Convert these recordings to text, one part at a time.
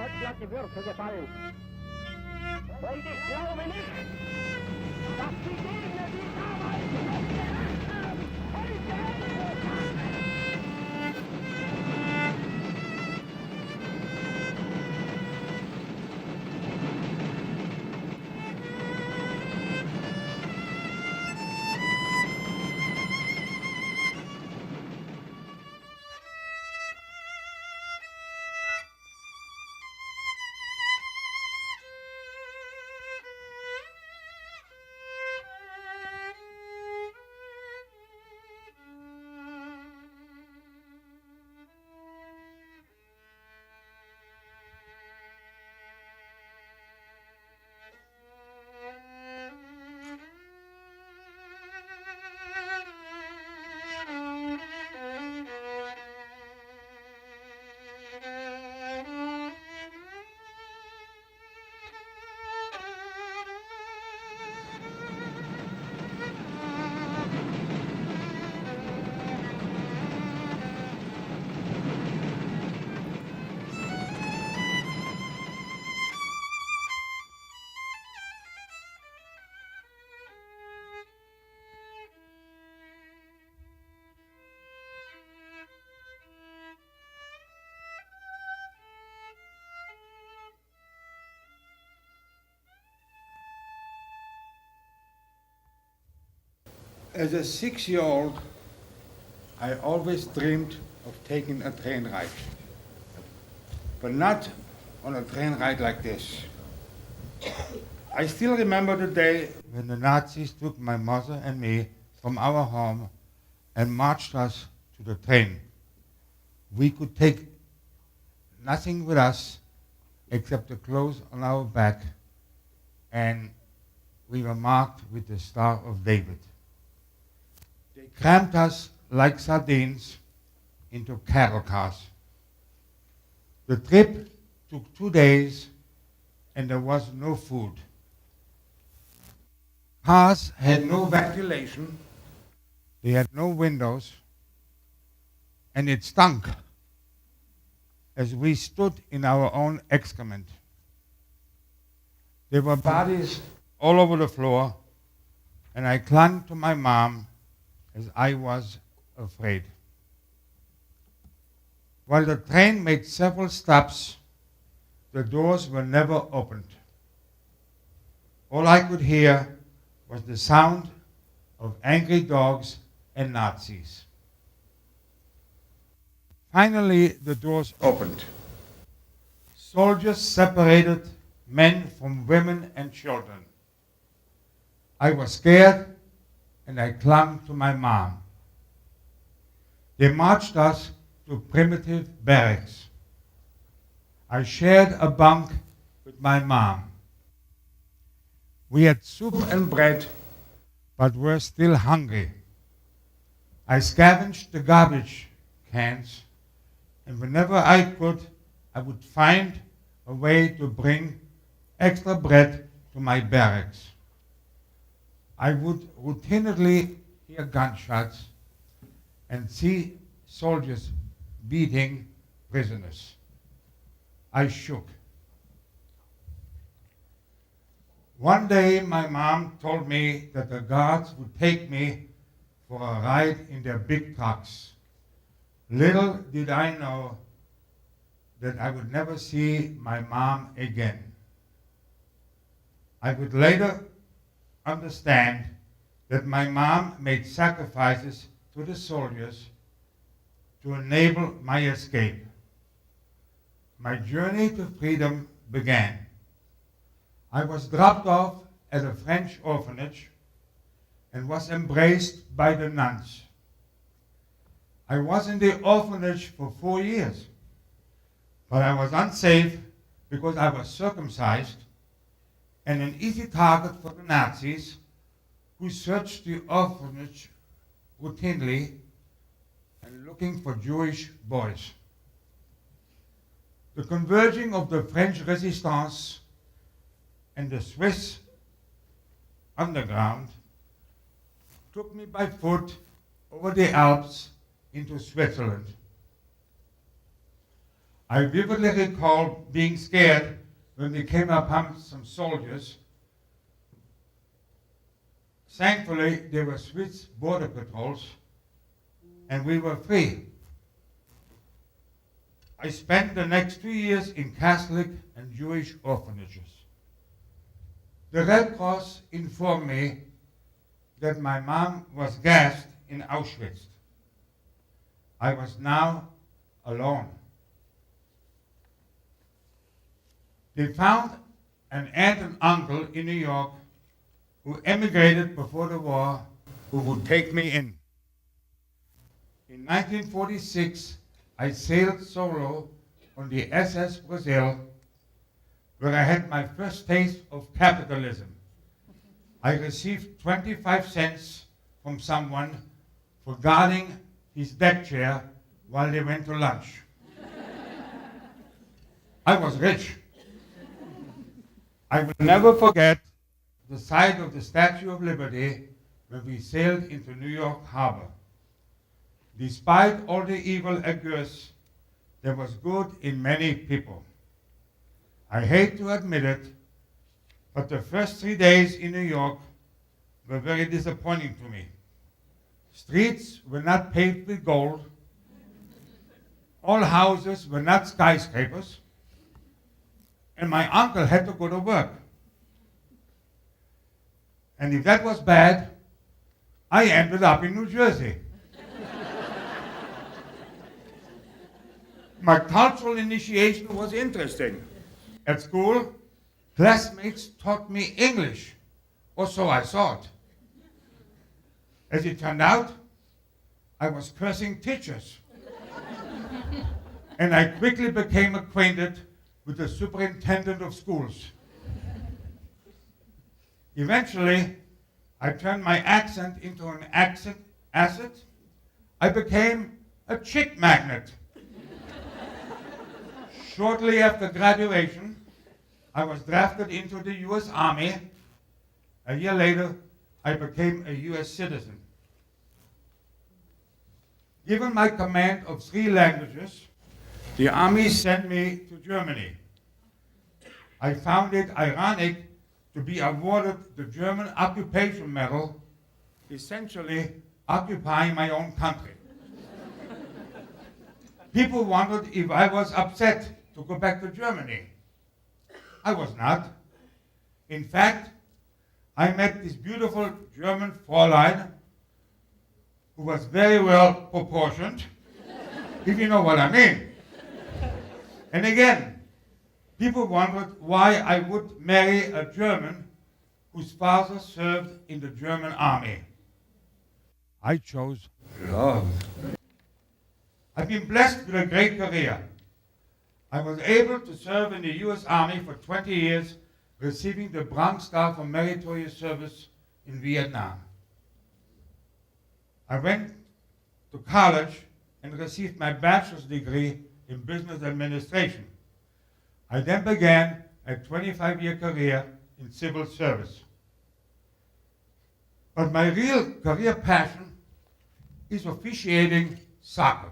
Deutschland die Würfel gefallen. Und ich glaube nicht, dass die Gegner, die damals gedacht haben, heute Ende haben. As a 6-year-old, I always dreamed of taking a train ride, but not on a train ride like this. I still remember the day when the Nazis took my mother and me from our home and marched us to the train. We could take nothing with us except the clothes on our back, and we were marked with the Star of David. They crammed us like sardines into cattle cars. The trip took 2 days and there was no food. Cars had no ventilation, they had no windows, and it stunk as we stood in our own excrement. There were bodies all over the floor, and I clung to my mom as I was afraid. While the train made several stops, the doors were never opened. All I could hear was the sound of angry dogs and Nazis. Finally, the doors opened. Soldiers separated men from women and children. I was scared and I clung to my mom. They marched us to primitive barracks. I shared a bunk with my mom. We had soup and bread, but were still hungry. I scavenged the garbage cans, and whenever I could, I would find a way to bring extra bread to my barracks. I would routinely hear gunshots and see soldiers beating prisoners. I shook. One day my mom told me that the guards would take me for a ride in their big trucks. Little did I know that I would never see my mom again. I would later understand that my mom made sacrifices to the soldiers to enable my escape. My journey to freedom began. I was dropped off at a French orphanage and was embraced by the nuns. I was in the orphanage for 4 years, but I was unsafe because I was circumcised and an easy target for the Nazis, who searched the orphanage routinely and looking for Jewish boys. The converging of the French resistance and the Swiss underground took me by foot over the Alps into Switzerland. I vividly recall being scared when we came upon some soldiers. Thankfully, they were Swiss border patrols, and we were free. I spent the next 2 years in Catholic and Jewish orphanages. The Red Cross informed me that my mom was gassed in Auschwitz. I was now alone. They found an aunt and uncle in New York who emigrated before the war, who would take me in. In 1946, I sailed solo on the SS Brazil, where I had my first taste of capitalism. I received 25 cents from someone for guarding his deck chair while they went to lunch. I was rich. I will never forget the sight of the Statue of Liberty when we sailed into New York Harbor. Despite all the evil at Goethe, there was good in many people. I hate to admit it, but the first 3 days in New York were very disappointing to me. Streets were not paved with gold. All houses were not skyscrapers. And my uncle had to go to work. And if that was bad, I ended up in New Jersey. My cultural initiation was interesting. At school, classmates taught me English, or so I thought. As it turned out, I was cursing teachers. And I quickly became acquainted with the superintendent of schools. Eventually, I turned my accent into an asset. I became a chick magnet. Shortly after graduation, I was drafted into the U.S. Army. A year later, I became a U.S. citizen. Given my command of 3 languages, the Army sent me to Germany. I found it ironic to be awarded the German Occupation Medal, essentially occupying my own country. People wondered if I was upset to go back to Germany. I was not. In fact, I met this beautiful German Fräulein who was very well proportioned, if you know what I mean. And again, people wondered why I would marry a German whose father served in the German army. I chose love. I've been blessed with a great career. I was able to serve in the U.S. Army for 20 years, receiving the Bronze Star for meritorious service in Vietnam. I went to college and received my bachelor's degree in business administration. I then began a 25-year career in civil service. But my real career passion is officiating soccer.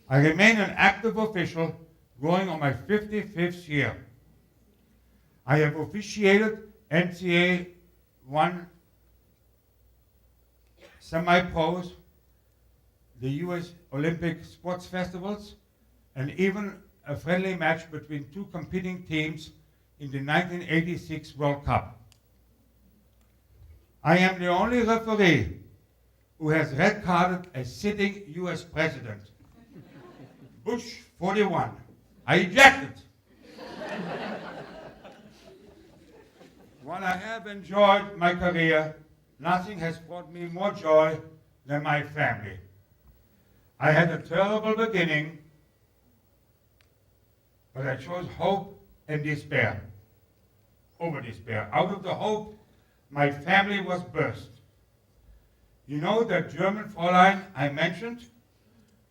I remain an active official going on my 55th year. I have officiated NCAA 1 semi-pros, the U.S. Olympic sports festivals, and even a friendly match between 2 competing teams in the 1986 World Cup. I am the only referee who has red-carded a sitting U.S. president. Bush 41. I ejected. While I have enjoyed my career, nothing has brought me more joy than my family. I had a terrible beginning, but I chose hope and despair over despair. Out of the hope, my family was birthed. You know that German Fräulein I mentioned?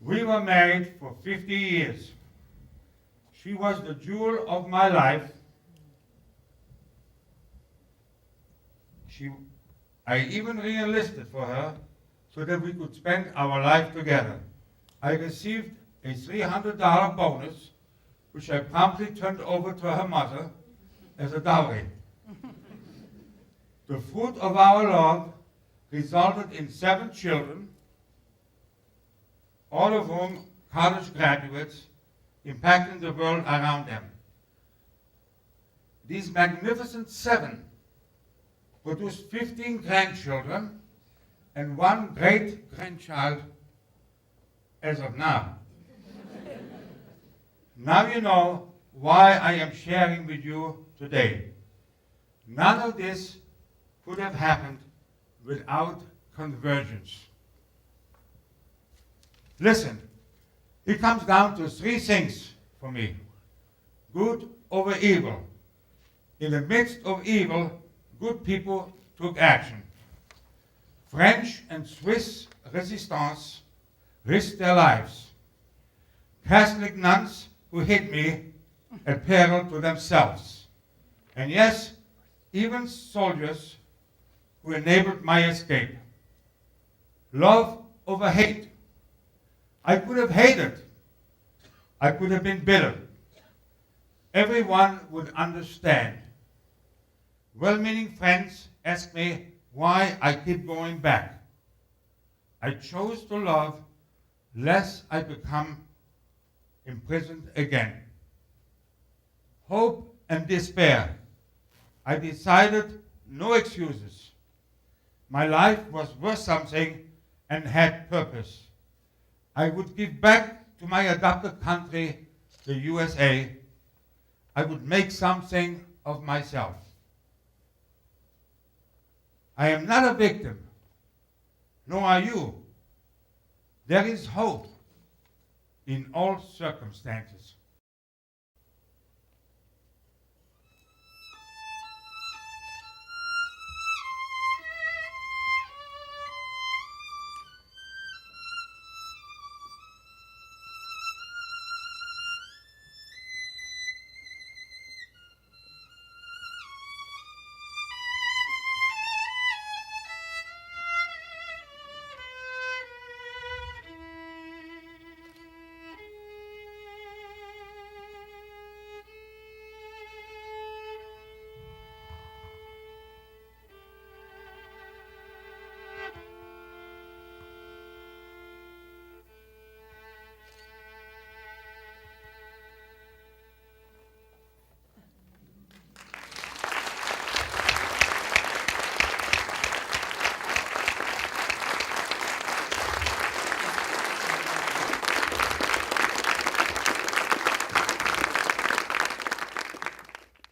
We were married for 50 years. She was the jewel of my life. I even re-enlisted for her so that we could spend our life together. I received a $300 bonus, which I promptly turned over to her mother as a dowry. The fruit of our love resulted in 7 children, all of whom college graduates, impacting the world around them. These magnificent 7 produced 15 grandchildren and 1 great-grandchild as of now. Now you know why I am sharing with you today. None of this could have happened without convergence. Listen, it comes down to 3 things for me. Good over evil. In the midst of evil, good people took action. French and Swiss resistance risked their lives. Catholic nuns who hid me at peril to themselves. And yes, even soldiers who enabled my escape. Love over hate. I could have hated. I could have been bitter. Everyone would understand. Well-meaning friends ask me why I keep going back. I chose to love lest I become imprisoned again. Hope and despair. I decided no excuses. My life was worth something and had purpose. I would give back to my adopted country, the USA. I would make something of myself. I am not a victim, nor are you. There is hope in all circumstances.